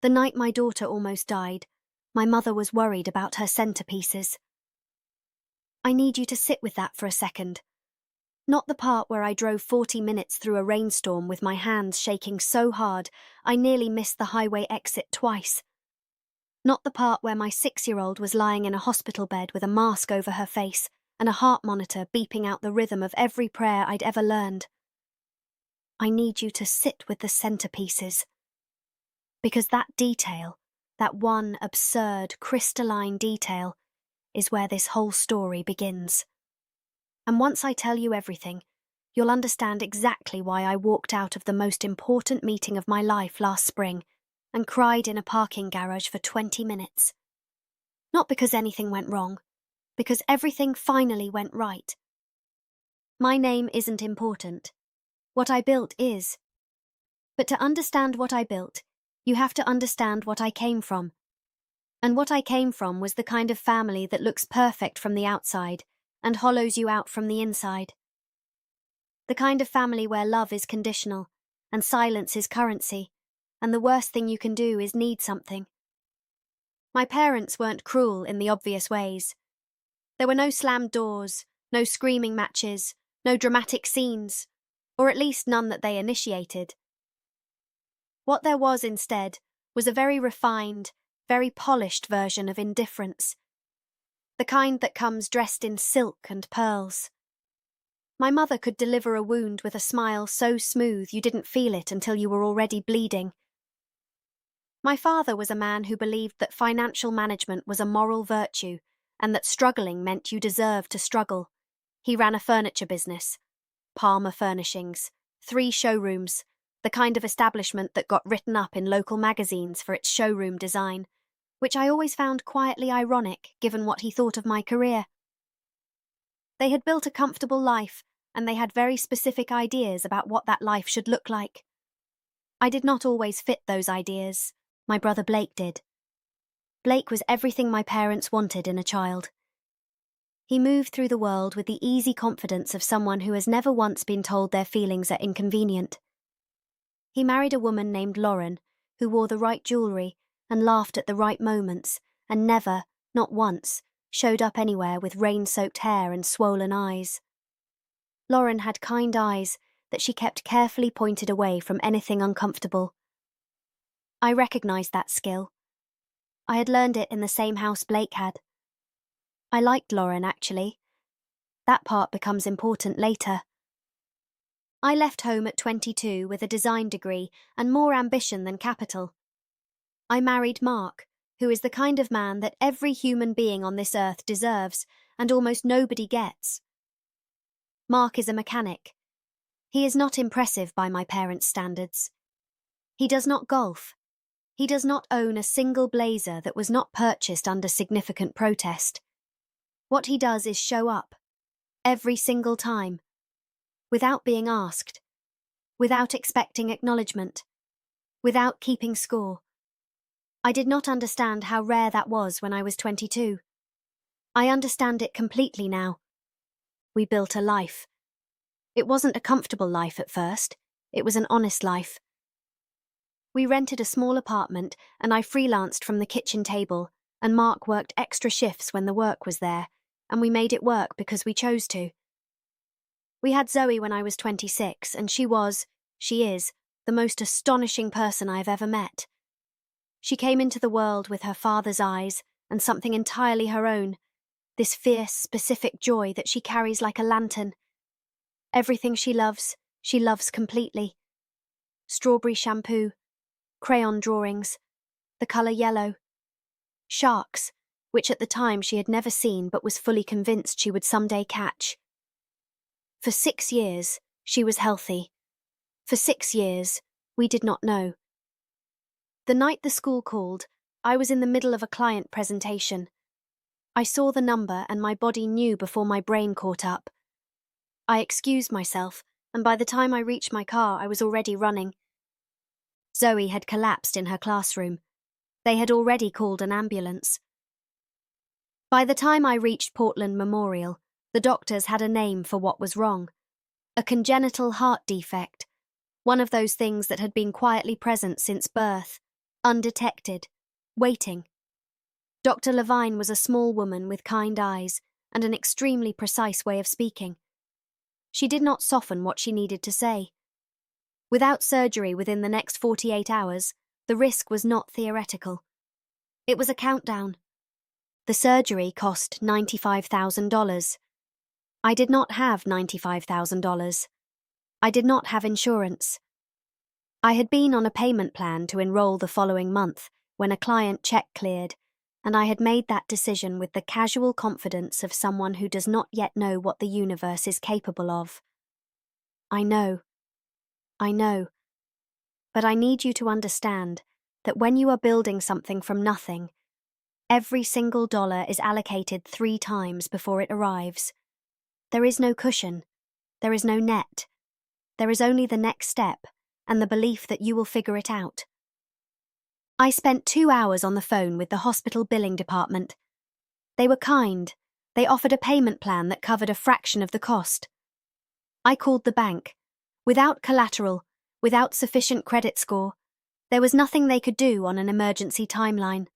The night my daughter almost died, my mother was worried about her centerpieces. I need you to sit with that for a second. Not the part where I drove 40 minutes through a rainstorm with my hands shaking so hard I nearly missed the highway exit twice. Not the part where my 6-year-old was lying in a hospital bed with a mask over her face and a heart monitor beeping out the rhythm of every prayer I'd ever learned. I need you to sit with the centerpieces. Because that detail, that one absurd, crystalline detail, is where this whole story begins. And once I tell you everything, you'll understand exactly why I walked out of the most important meeting of my life last spring and cried in a parking garage for 20 minutes. Not because anything went wrong, because everything finally went right. My name isn't important. What I built is. But to understand what I built, you have to understand what I came from. And what I came from was the kind of family that looks perfect from the outside and hollows you out from the inside. The kind of family where love is conditional and silence is currency, and the worst thing you can do is need something. My parents weren't cruel in the obvious ways. There were no slammed doors, no screaming matches, no dramatic scenes, or at least none that they initiated. What there was instead was a very refined, very polished version of indifference. The kind that comes dressed in silk and pearls. My mother could deliver a wound with a smile so smooth you didn't feel it until you were already bleeding. My father was a man who believed that financial management was a moral virtue and that struggling meant you deserved to struggle. He ran a furniture business, Palmer Furnishings, 3 showrooms, the kind of establishment that got written up in local magazines for its showroom design, which I always found quietly ironic given what he thought of my career. They had built a comfortable life, and they had very specific ideas about what that life should look like. I did not always fit those ideas. My brother Blake did. Blake was everything my parents wanted in a child. He moved through the world with the easy confidence of someone who has never once been told their feelings are inconvenient. He married a woman named Lauren, who wore the right jewellery and laughed at the right moments, and never, not once, showed up anywhere with rain-soaked hair and swollen eyes. Lauren had kind eyes that she kept carefully pointed away from anything uncomfortable. I recognised that skill. I had learned it in the same house Blake had. I liked Lauren, actually. That part becomes important later. I left home at 22 with a design degree and more ambition than capital. I married Mark, who is the kind of man that every human being on this earth deserves and almost nobody gets. Mark is a mechanic. He is not impressive by my parents' standards. He does not golf. He does not own a single blazer that was not purchased under significant protest. What he does is show up, every single time, without being asked, without expecting acknowledgement, without keeping score. I did not understand how rare that was when I was 22. I understand it completely now. We built a life. It wasn't a comfortable life at first. It was an honest life. We rented a small apartment and I freelanced from the kitchen table, and Mark worked extra shifts when the work was there, and we made it work because we chose to. We had Zoe when I was 26, and she is, the most astonishing person I have ever met. She came into the world with her father's eyes and something entirely her own, this fierce, specific joy that she carries like a lantern. Everything she loves completely. Strawberry shampoo, crayon drawings, the colour yellow, sharks, which at the time she had never seen but was fully convinced she would someday catch. For 6 years, she was healthy. For 6 years, we did not know. The night the school called, I was in the middle of a client presentation. I saw the number and my body knew before my brain caught up. I excused myself, and by the time I reached my car, I was already running. Zoe had collapsed in her classroom. They had already called an ambulance. By the time I reached Portland Memorial, the doctors had a name for what was wrong. A congenital heart defect, one of those things that had been quietly present since birth, undetected, waiting. Dr. Levine was a small woman with kind eyes and an extremely precise way of speaking. She did not soften what she needed to say. Without surgery within the next 48 hours, the risk was not theoretical. It was a countdown. The surgery cost $95,000. I did not have $95,000. I did not have insurance. I had been on a payment plan to enroll the following month when a client check cleared, and I had made that decision with the casual confidence of someone who does not yet know what the universe is capable of. I know. But I need you to understand that when you are building something from nothing, every single dollar is allocated 3 times before it arrives. There is no cushion. There is no net. There is only the next step and the belief that you will figure it out. I spent 2 hours on the phone with the hospital billing department. They were kind. They offered a payment plan that covered a fraction of the cost. I called the bank. Without collateral, without sufficient credit score, there was nothing they could do on an emergency timeline.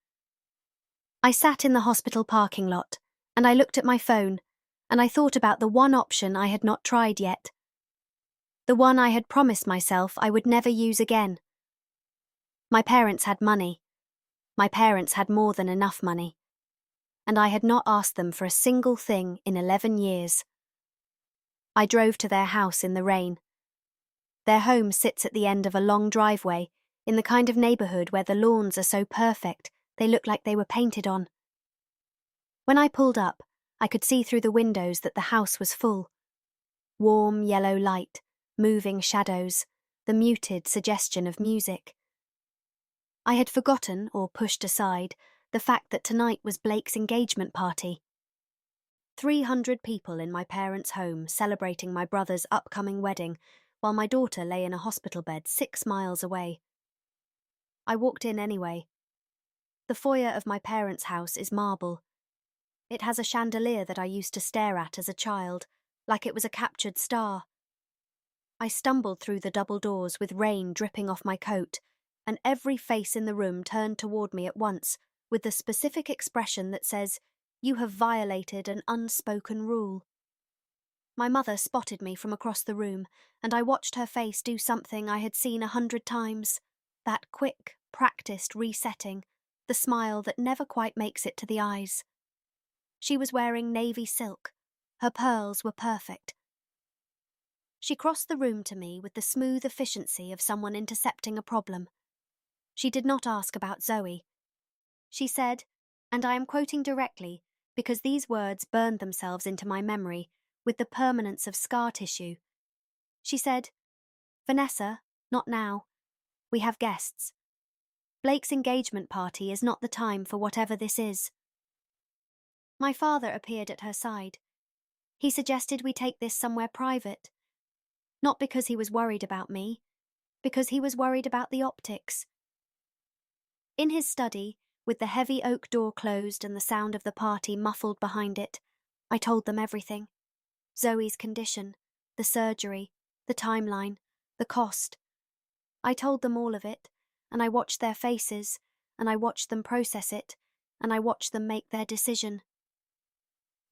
I sat in the hospital parking lot, and I looked at my phone, and I thought about the one option I had not tried yet. The one I had promised myself I would never use again. My parents had money. My parents had more than enough money. And I had not asked them for a single thing in 11 years. I drove to their house in the rain. Their home sits at the end of a long driveway, in the kind of neighborhood where the lawns are so perfect they look like they were painted on. When I pulled up, I could see through the windows that the house was full. Warm yellow light, moving shadows, the muted suggestion of music. I had forgotten, or pushed aside, the fact that tonight was Blake's engagement party. 300 people in my parents' home celebrating my brother's upcoming wedding, while my daughter lay in a hospital bed 6 miles away. I walked in anyway. The foyer of my parents' house is marble. It has a chandelier that I used to stare at as a child, like it was a captured star. I stumbled through the double doors with rain dripping off my coat, and every face in the room turned toward me at once with the specific expression that says, "You have violated an unspoken rule." My mother spotted me from across the room, and I watched her face do something I had seen 100 times, that quick, practiced resetting, the smile that never quite makes it to the eyes. She was wearing navy silk. Her pearls were perfect. She crossed the room to me with the smooth efficiency of someone intercepting a problem. She did not ask about Zoe. She said, and I am quoting directly because these words burned themselves into my memory with the permanence of scar tissue. She said, "Vanessa, not now. We have guests. Blake's engagement party is not the time for whatever this is." My father appeared at her side. He suggested we take this somewhere private. Not because he was worried about me, because he was worried about the optics. In his study, with the heavy oak door closed and the sound of the party muffled behind it, I told them everything. Zoe's condition, the surgery, the timeline, the cost. I told them all of it, and I watched their faces, and I watched them process it, and I watched them make their decision.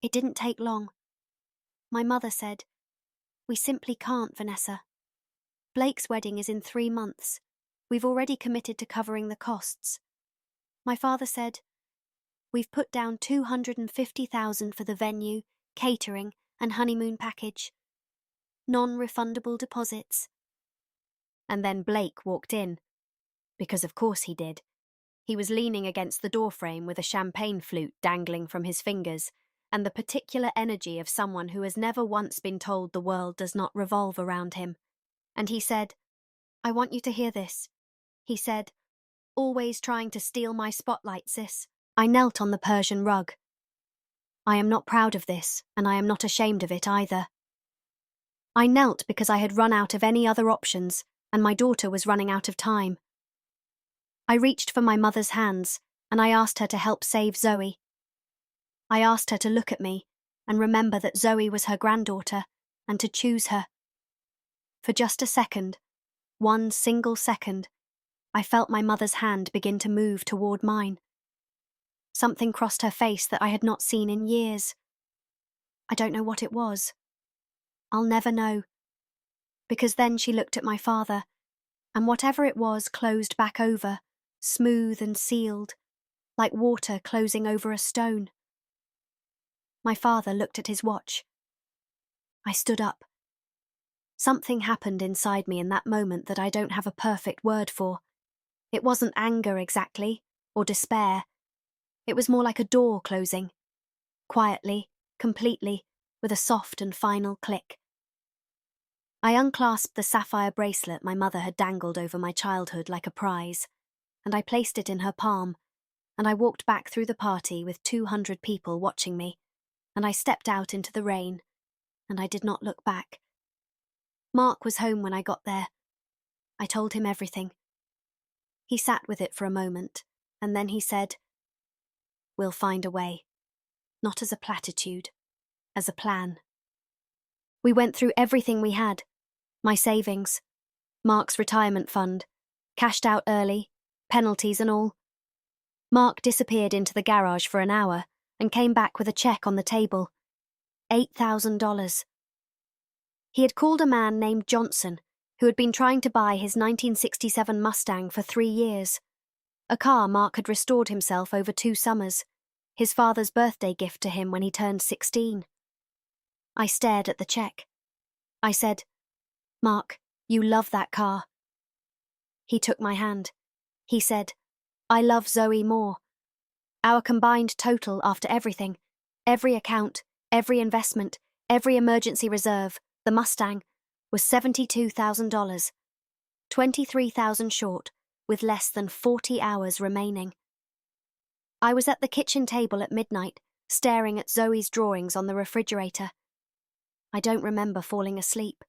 It didn't take long. My mother said, "We simply can't, Vanessa. Blake's wedding is in 3 months. We've already committed to covering the costs." My father said, "We've put down $250,000 for the venue, catering, and honeymoon package. Non-refundable deposits." And then Blake walked in. Because of course he did. He was leaning against the doorframe with a champagne flute dangling from his fingers, and the particular energy of someone who has never once been told the world does not revolve around him. And he said, "I want you to hear this." He said, "Always trying to steal my spotlight, sis." I knelt on the Persian rug. I am not proud of this, and I am not ashamed of it either. I knelt because I had run out of any other options, and my daughter was running out of time. I reached for my mother's hands, and I asked her to help save Zoe. I asked her to look at me and remember that Zoe was her granddaughter, and to choose her. For just a second, one single second, I felt my mother's hand begin to move toward mine. Something crossed her face that I had not seen in years. I don't know what it was. I'll never know. Because then she looked at my father, and whatever it was closed back over, smooth and sealed, like water closing over a stone. My father looked at his watch. I stood up. Something happened inside me in that moment that I don't have a perfect word for. It wasn't anger exactly, or despair. It was more like a door closing. Quietly, completely, with a soft and final click. I unclasped the sapphire bracelet my mother had dangled over my childhood like a prize, and I placed it in her palm, and I walked back through the party with 200 people watching me, and I stepped out into the rain, and I did not look back. Mark was home when I got there. I told him everything. He sat with it for a moment, and then he said, "We'll find a way. Not as a platitude, as a plan." We went through everything we had. My savings, Mark's retirement fund, cashed out early, penalties and all. Mark disappeared into the garage for an hour and came back with a check on the table. $8,000. He had called a man named Johnson, who had been trying to buy his 1967 Mustang for 3 years. A car Mark had restored himself over 2 summers, his father's birthday gift to him when he turned 16. I stared at the check. I said, "Mark, you love that car." He took my hand. He said, "I love Zoe more. Our combined total after everything, every account, every investment, every emergency reserve, the Mustang, was $72,000, 23,000 short, with less than 40 hours remaining." I was at the kitchen table at midnight, staring at Zoe's drawings on the refrigerator. I don't remember falling asleep.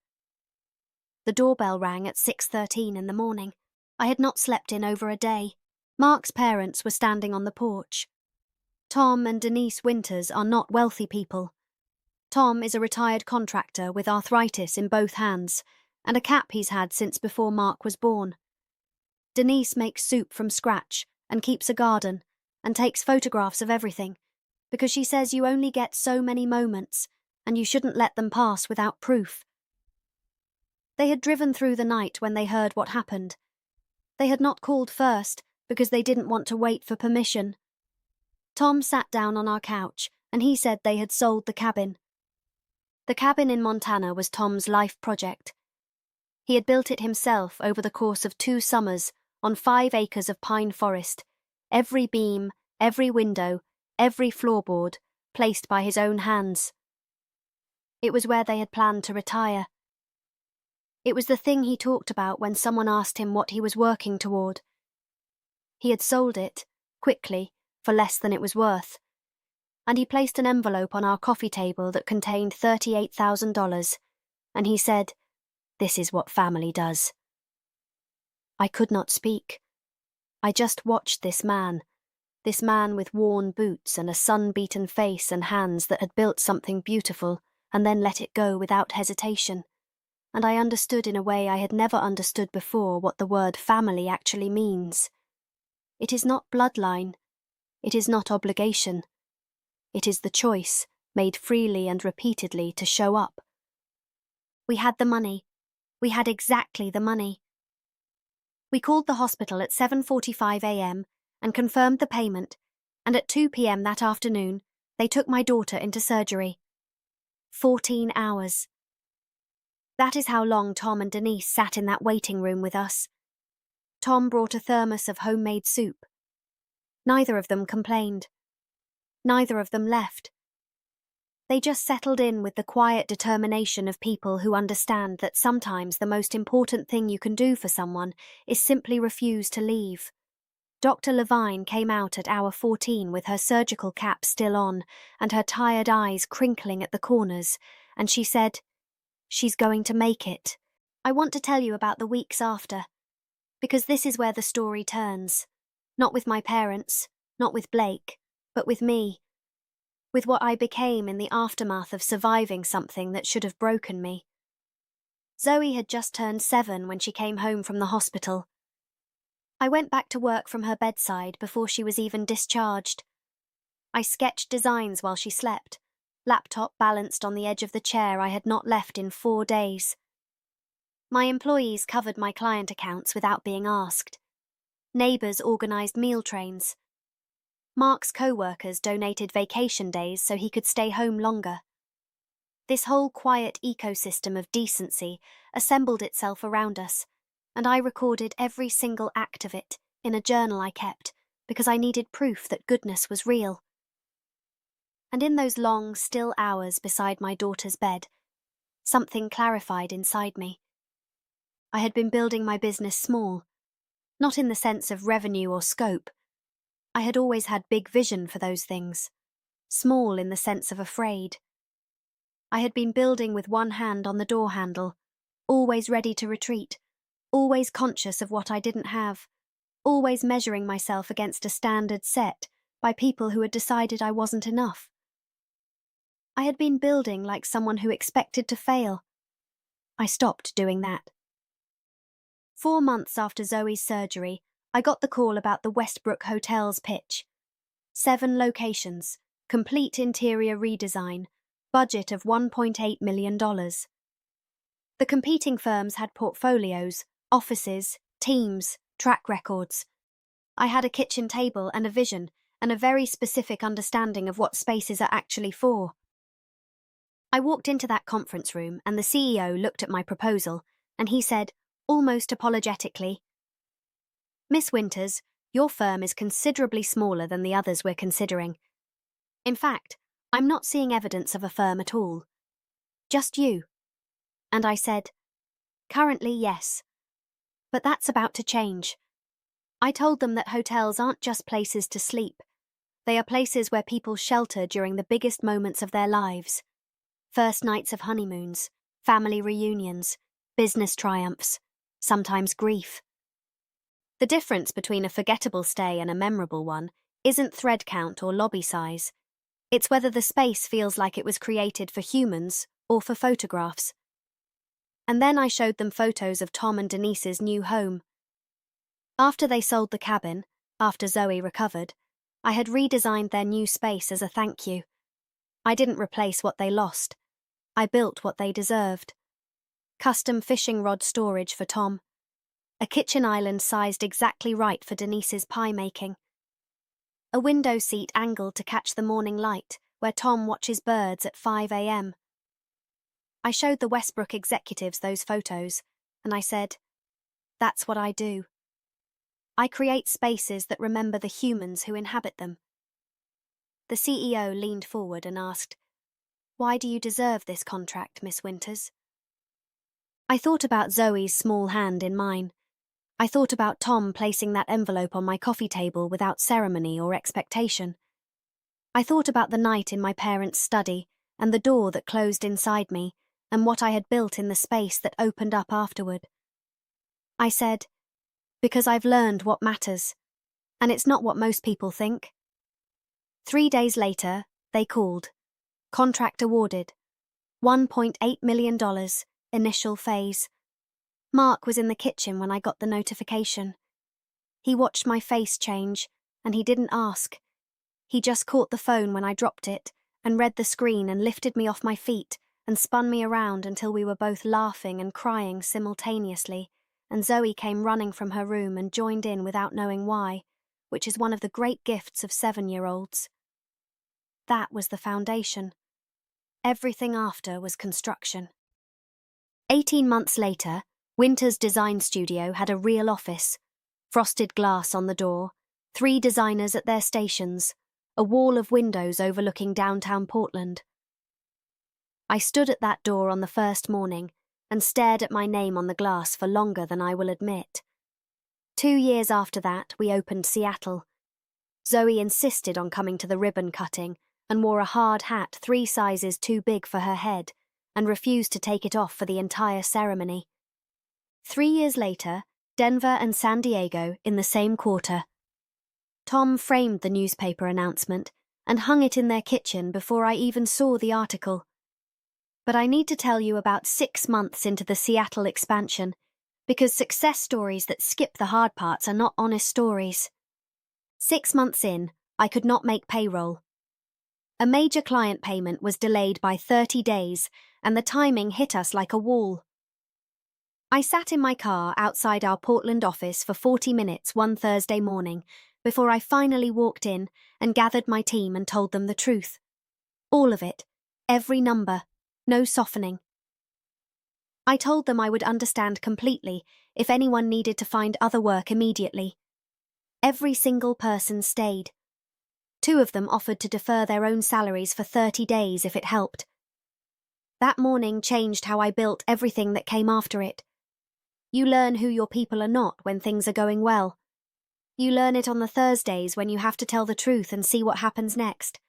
The doorbell rang at 6:13 in the morning. I had not slept in over a day. Mark's parents were standing on the porch. Tom and Denise Winters are not wealthy people. Tom is a retired contractor with arthritis in both hands, and a cap he's had since before Mark was born. Denise makes soup from scratch and keeps a garden and takes photographs of everything, because she says you only get so many moments and you shouldn't let them pass without proof. They had driven through the night when they heard what happened. They had not called first because they didn't want to wait for permission. Tom sat down on our couch and he said they had sold the cabin. The cabin in Montana was Tom's life project. He had built it himself over the course of 2 summers on 5 acres of pine forest, every beam, every window, every floorboard, placed by his own hands. It was where they had planned to retire. It was the thing he talked about when someone asked him what he was working toward. He had sold it, quickly, for less than it was worth, and he placed an envelope on our coffee table that contained $38,000, and he said, "This is what family does." I could not speak. I just watched this man with worn boots and a sun-beaten face and hands that had built something beautiful and then let it go without hesitation. And I understood in a way I had never understood before what the word family actually means. It is not bloodline. It is not obligation. It is the choice, made freely and repeatedly, to show up. We had the money. We had exactly the money. We called the hospital at 7:45 a.m. and confirmed the payment, and at 2 p.m. that afternoon, they took my daughter into surgery. 14 hours. That is how long Tom and Denise sat in that waiting room with us. Tom brought a thermos of homemade soup. Neither of them complained. Neither of them left. They just settled in with the quiet determination of people who understand that sometimes the most important thing you can do for someone is simply refuse to leave. Dr. Levine came out at hour 14 with her surgical cap still on and her tired eyes crinkling at the corners, and she said, "She's going to make it." I want to tell you about the weeks after, because this is where the story turns. Not with my parents, not with Blake, but with me. With what I became in the aftermath of surviving something that should have broken me. Zoe had just turned 7 when she came home from the hospital. I went back to work from her bedside before she was even discharged. I sketched designs while she slept, laptop balanced on the edge of the chair I had not left in 4 days. My employees covered my client accounts without being asked. Neighbours organised meal trains. Mark's co-workers donated vacation days so he could stay home longer. This whole quiet ecosystem of decency assembled itself around us, and I recorded every single act of it in a journal I kept because I needed proof that goodness was real. And in those long, still hours beside my daughter's bed, something clarified inside me. I had been building my business small, not in the sense of revenue or scope. I had always had big vision for those things, small in the sense of afraid. I had been building with one hand on the door handle, always ready to retreat, always conscious of what I didn't have, always measuring myself against a standard set by people who had decided I wasn't enough. I had been building like someone who expected to fail. I stopped doing that. 4 months after Zoe's surgery, I got the call about the Westbrook Hotel's pitch. 7 locations, complete interior redesign, budget of $1.8 million. The competing firms had portfolios, offices, teams, track records. I had a kitchen table and a vision, and a very specific understanding of what spaces are actually for. I walked into that conference room and the CEO looked at my proposal, and he said, almost apologetically, "Miss Winters, your firm is considerably smaller than the others we're considering. In fact, I'm not seeing evidence of a firm at all. Just you." And I said, "Currently, yes. But that's about to change." I told them that hotels aren't just places to sleep. They are places where people shelter during the biggest moments of their lives. First nights of honeymoons, family reunions, business triumphs, sometimes grief. The difference between a forgettable stay and a memorable one isn't thread count or lobby size. It's whether the space feels like it was created for humans or for photographs. And then I showed them photos of Tom and Denise's new home. After they sold the cabin, after Zoe recovered, I had redesigned their new space as a thank you. I didn't replace what they lost. I built what they deserved. Custom fishing rod storage for Tom. A kitchen island sized exactly right for Denise's pie making. A window seat angled to catch the morning light, where Tom watches birds at 5 a.m. I showed the Westbrook executives those photos, and I said, "That's what I do. I create spaces that remember the humans who inhabit them." The CEO leaned forward and asked, "Why do you deserve this contract, Miss Winters?" I thought about Zoe's small hand in mine. I thought about Tom placing that envelope on my coffee table without ceremony or expectation. I thought about the night in my parents' study and the door that closed inside me and what I had built in the space that opened up afterward. I said, "Because I've learned what matters, and it's not what most people think." 3 days later, they called. Contract awarded. $1.8 million, initial phase. Mark was in the kitchen when I got the notification. He watched my face change, and he didn't ask. He just caught the phone when I dropped it, and read the screen and lifted me off my feet and spun me around until we were both laughing and crying simultaneously, and Zoe came running from her room and joined in without knowing why, which is one of the great gifts of 7-year-olds. That was the foundation. Everything after was construction. 18 months later, Winter's design studio had a real office, frosted glass on the door, 3 designers at their stations, a wall of windows overlooking downtown Portland. I stood at that door on the first morning and stared at my name on the glass for longer than I will admit. 2 years after that, we opened Seattle. Zoe insisted on coming to the ribbon cutting and wore a hard hat 3 sizes too big for her head and refused to take it off for the entire ceremony. 3 years later, Denver and San Diego in the same quarter. Tom framed the newspaper announcement and hung it in their kitchen before I even saw the article. But I need to tell you about 6 months into the Seattle expansion, Because success stories that skip the hard parts are not honest stories. 6 months in, I could not make payroll. A major client payment was delayed by 30 days, and the timing hit us like a wall. I sat in my car outside our Portland office for 40 minutes one Thursday morning before I finally walked in and gathered my team and told them the truth. All of it, every number, no softening. I told them I would understand completely if anyone needed to find other work immediately. Every single person stayed. 2 of them offered to defer their own salaries for 30 days if it helped. That morning changed how I built everything that came after it. You learn who your people are not when things are going well. You learn it on the Thursdays when you have to tell the truth and see what happens next.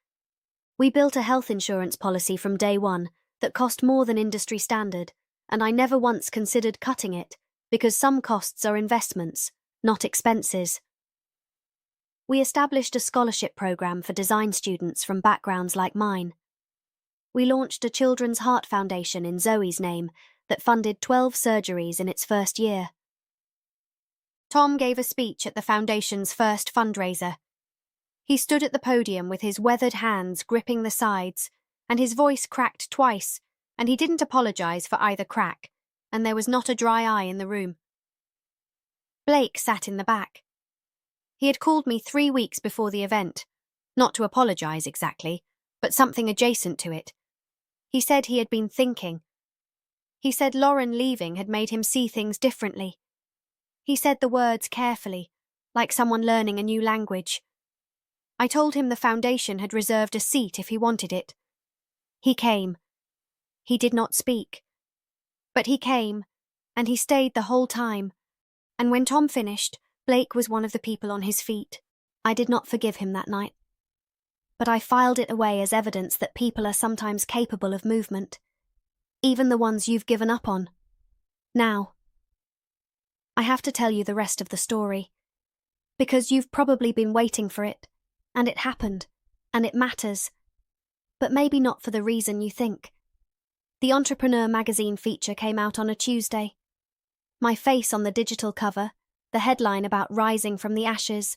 We built a health insurance policy from day one that cost more than industry standard, and I never once considered cutting it because some costs are investments, not expenses. We established a scholarship program for design students from backgrounds like mine. We launched a Children's Heart Foundation in Zoe's name that funded 12 surgeries in its first year. Tom gave a speech at the foundation's first fundraiser. He stood at the podium with his weathered hands gripping the sides, and his voice cracked twice, and he didn't apologize for either crack, and there was not a dry eye in the room. Blake sat in the back. He had called me 3 weeks before the event, not to apologize exactly, but something adjacent to it. He said he had been thinking. He said Lauren leaving had made him see things differently. He said the words carefully, like someone learning a new language. I told him the foundation had reserved a seat if he wanted it. He came. He did not speak. But he came, and he stayed the whole time. And when Tom finished, Blake was one of the people on his feet. I did not forgive him that night. But I filed it away as evidence that people are sometimes capable of movement. Even the ones you've given up on. Now. I have to tell you the rest of the story. Because you've probably been waiting for it, and it happened, and it matters. But maybe not for the reason you think. The Entrepreneur magazine feature came out on a Tuesday. My face on the digital cover, the headline about rising from the ashes,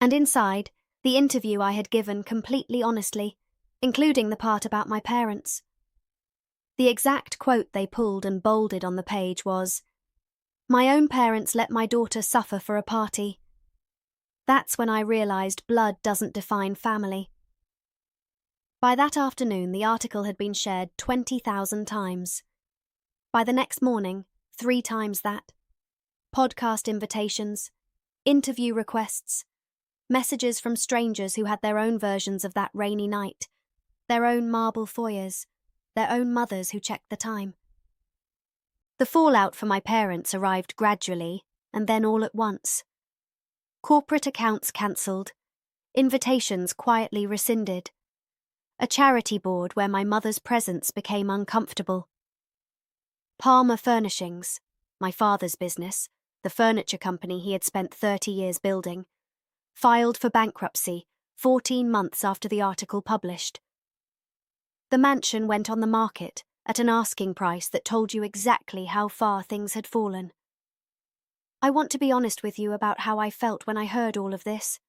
and inside, the interview I had given completely honestly, including the part about my parents. The exact quote they pulled and bolded on the page was, "My own parents let my daughter suffer for a party." That's when I realized blood doesn't define family. By that afternoon, the article had been shared 20,000 times. By the next morning, 3 times that. Podcast invitations, interview requests, messages from strangers who had their own versions of that rainy night, their own marble foyers, their own mothers who checked the time. The fallout for my parents arrived gradually, and then all at once. Corporate accounts cancelled, invitations quietly rescinded, a charity board where my mother's presence became uncomfortable. Palmer Furnishings, my father's business, the furniture company he had spent 30 years building, filed for bankruptcy 14 months after the article published. The mansion went on the market at an asking price that told you exactly how far things had fallen. I want to be honest with you about how I felt when I heard all of this.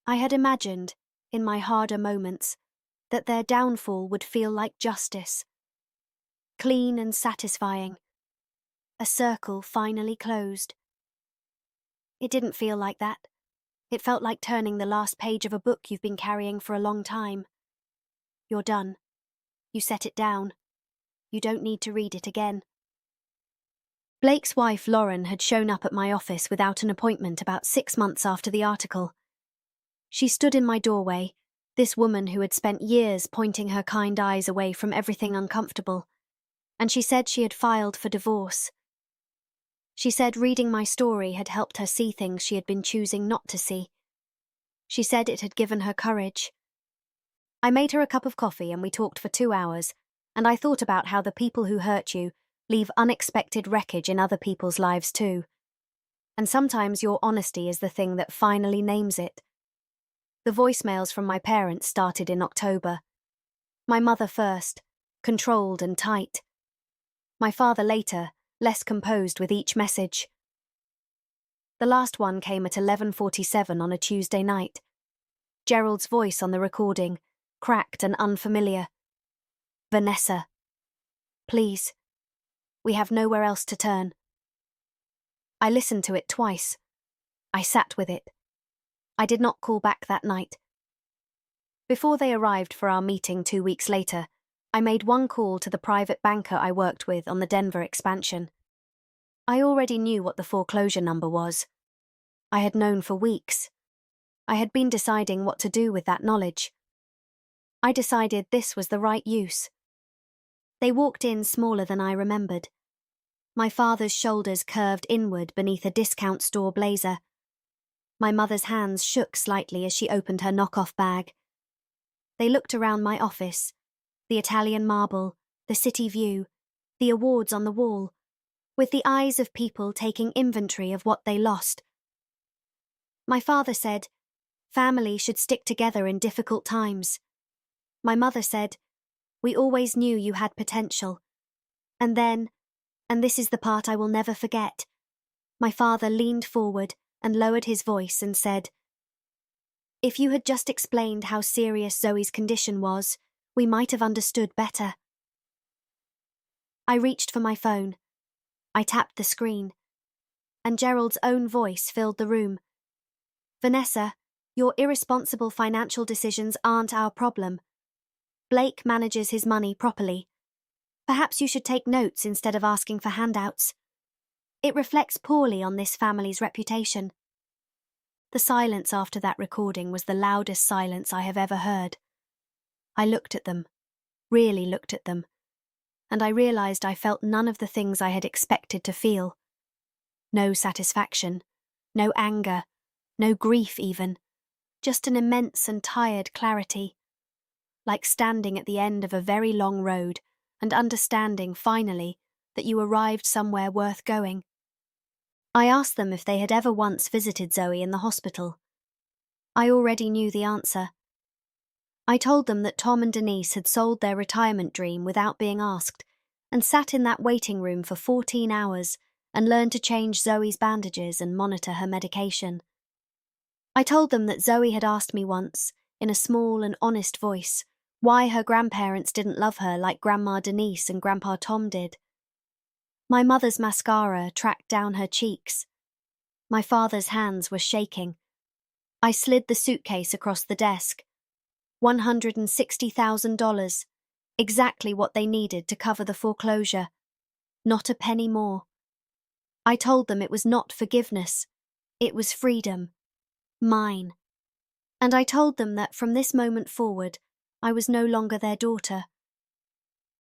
I had imagined, in my harder moments, that their downfall would feel like justice. Clean and satisfying. A circle finally closed. It didn't feel like that. It felt like turning the last page of a book you've been carrying for a long time. You're done. You set it down. You don't need to read it again. Blake's wife, Lauren, had shown up at my office without an appointment about 6 months after the article. She stood in my doorway, this woman who had spent years pointing her kind eyes away from everything uncomfortable, and she said she had filed for divorce. She said reading my story had helped her see things she had been choosing not to see. She said it had given her courage. I made her a cup of coffee and we talked for 2 hours, and I thought about how the people who hurt you leave unexpected wreckage in other people's lives too. And sometimes your honesty is the thing that finally names it. The voicemails from my parents started in October. My mother first, controlled and tight. My father later, less composed with each message. The last one came at 11:47 on a Tuesday night. Gerald's voice on the recording, cracked and unfamiliar. Vanessa. Please. We have nowhere else to turn. I listened to it twice. I sat with it. I did not call back that night. Before they arrived for our meeting 2 weeks later, I made one call to the private banker I worked with on the Denver expansion. I already knew what the foreclosure number was. I had known for weeks. I had been deciding what to do with that knowledge. I decided this was the right use. They walked in smaller than I remembered. My father's shoulders curved inward beneath a discount store blazer. My mother's hands shook slightly as she opened her knockoff bag. They looked around my office, the Italian marble, the city view, the awards on the wall, with the eyes of people taking inventory of what they lost. My father said, "Family should stick together in difficult times." My mother said, "We always knew you had potential." And then, and this is the part I will never forget, my father leaned forward and lowered his voice and said, "If you had just explained how serious Zoe's condition was, we might have understood better." I reached for my phone. I tapped the screen, and Gerald's own voice filled the room. "Vanessa, your irresponsible financial decisions aren't our problem. Blake manages his money properly. Perhaps you should take notes instead of asking for handouts. It reflects poorly on this family's reputation." The silence after that recording was the loudest silence I have ever heard. I looked at them, really looked at them, and I realized I felt none of the things I had expected to feel. No satisfaction, no anger, no grief even, just an immense and tired clarity, like standing at the end of a very long road and understanding, finally, that you arrived somewhere worth going. I asked them if they had ever once visited Zoe in the hospital. I already knew the answer. I told them that Tom and Denise had sold their retirement dream without being asked and sat in that waiting room for 14 hours and learned to change Zoe's bandages and monitor her medication. I told them that Zoe had asked me once, in a small and honest voice, why her grandparents didn't love her like Grandma Denise and Grandpa Tom did. My mother's mascara tracked down her cheeks. My father's hands were shaking. I slid the suitcase across the desk. $160,000, exactly what they needed to cover the foreclosure. Not a penny more. I told them it was not forgiveness. It was freedom. Mine. And I told them that from this moment forward, I was no longer their daughter.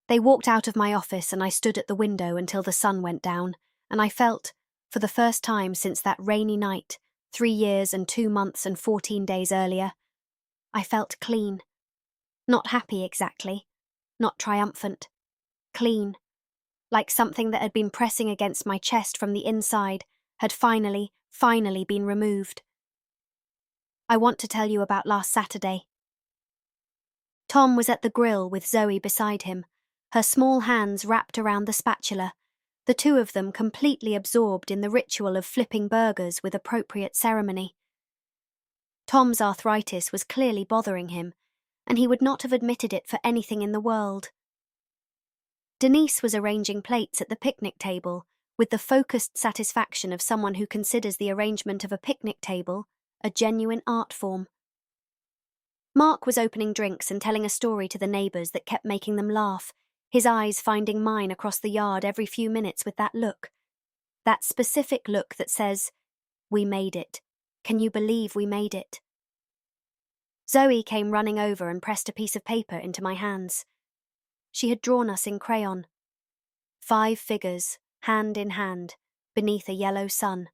They walked out of my office and I stood at the window until the sun went down, and I felt, for the first time since that rainy night, 3 years and 2 months and 14 days earlier, I felt clean. Not happy exactly, not triumphant. Clean. Like something that had been pressing against my chest from the inside had finally been removed. I want to tell you about last Saturday. Tom was at the grill with Zoe beside him, her small hands wrapped around the spatula, the two of them completely absorbed in the ritual of flipping burgers with appropriate ceremony. Tom's arthritis was clearly bothering him, and he would not have admitted it for anything in the world. Denise was arranging plates at the picnic table with the focused satisfaction of someone who considers the arrangement of a picnic table a genuine art form. Mark was opening drinks and telling a story to the neighbours that kept making them laugh, his eyes finding mine across the yard every few minutes with that look. That specific look that says, "We made it. Can you believe we made it?" Zoe came running over and pressed a piece of paper into my hands. She had drawn us in crayon. 5 figures, hand in hand, beneath a yellow sun.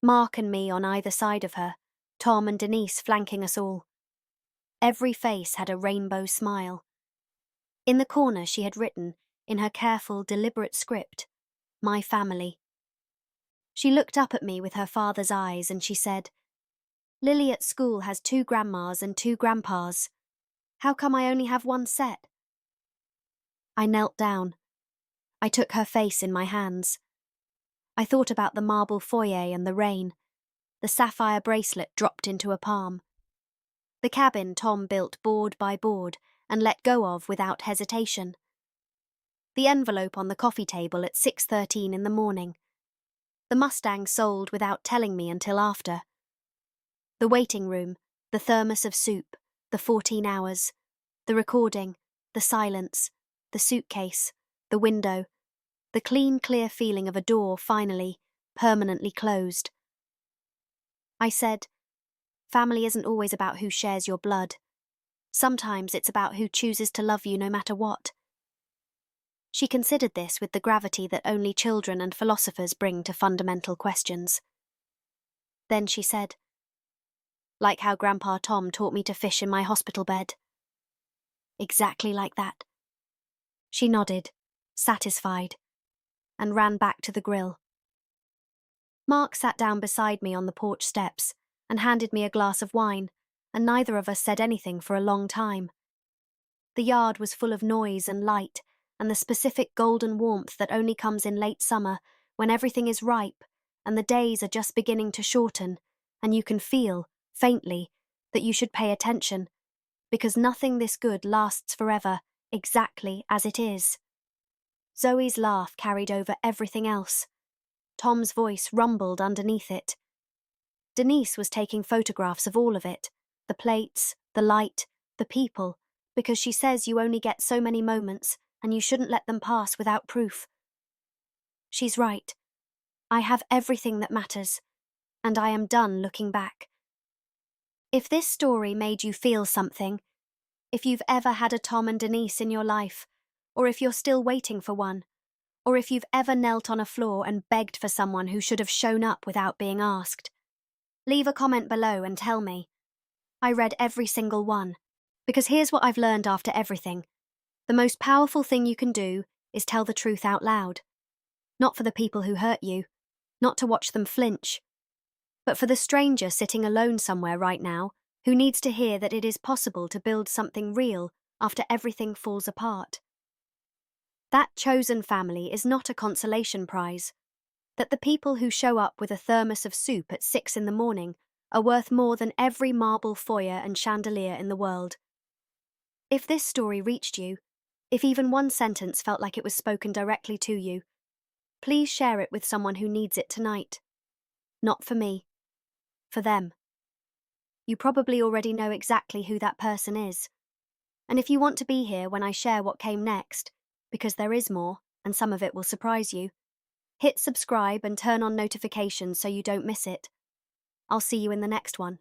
Mark and me on either side of her, Tom and Denise flanking us all. Every face had a rainbow smile. In the corner she had written, in her careful, deliberate script, "My family." She looked up at me with her father's eyes and she said, "Lily at school has 2 grandmas and 2 grandpas. How come I only have 1 set?" I knelt down. I took her face in my hands. I thought about the marble foyer and the rain. The sapphire bracelet dropped into a palm. The cabin Tom built board by board and let go of without hesitation. The envelope on the coffee table at 6:13 in the morning. The Mustang sold without telling me until after. The waiting room, the thermos of soup, the 14 hours, the recording, the silence, the suitcase, the window, the clean, clear feeling of a door finally, permanently closed. I said, family isn't always about who shares your blood. Sometimes it's about who chooses to love you no matter what. She considered this with the gravity that only children and philosophers bring to fundamental questions. Then she said, like how Grandpa Tom taught me to fish in my hospital bed. Exactly like that. She nodded, satisfied, and ran back to the grill. Mark sat down beside me on the porch steps and handed me a glass of wine, and neither of us said anything for a long time. The yard was full of noise and light, and the specific golden warmth that only comes in late summer when everything is ripe and the days are just beginning to shorten, and you can feel, faintly, that you should pay attention, because nothing this good lasts forever, exactly as it is. Zoe's laugh carried over everything else. Tom's voice rumbled underneath it. Denise was taking photographs of all of it, the plates, the light, the people, because she says you only get so many moments and you shouldn't let them pass without proof. She's right. I have everything that matters, and I am done looking back. If this story made you feel something, if you've ever had a Tom and Denise in your life, or if you're still waiting for one, or if you've ever knelt on a floor and begged for someone who should have shown up without being asked, leave a comment below and tell me. I read every single one, because here's what I've learned after everything. The most powerful thing you can do is tell the truth out loud. Not for the people who hurt you, not to watch them flinch, but for the stranger sitting alone somewhere right now who needs to hear that it is possible to build something real after everything falls apart. That chosen family is not a consolation prize. That the people who show up with a thermos of soup at 6 in the morning are worth more than every marble foyer and chandelier in the world. If this story reached you, if even one sentence felt like it was spoken directly to you, please share it with someone who needs it tonight. Not for me. For them. You probably already know exactly who that person is. And if you want to be here when I share what came next, because there is more, and some of it will surprise you, hit subscribe and turn on notifications so you don't miss it. I'll see you in the next one.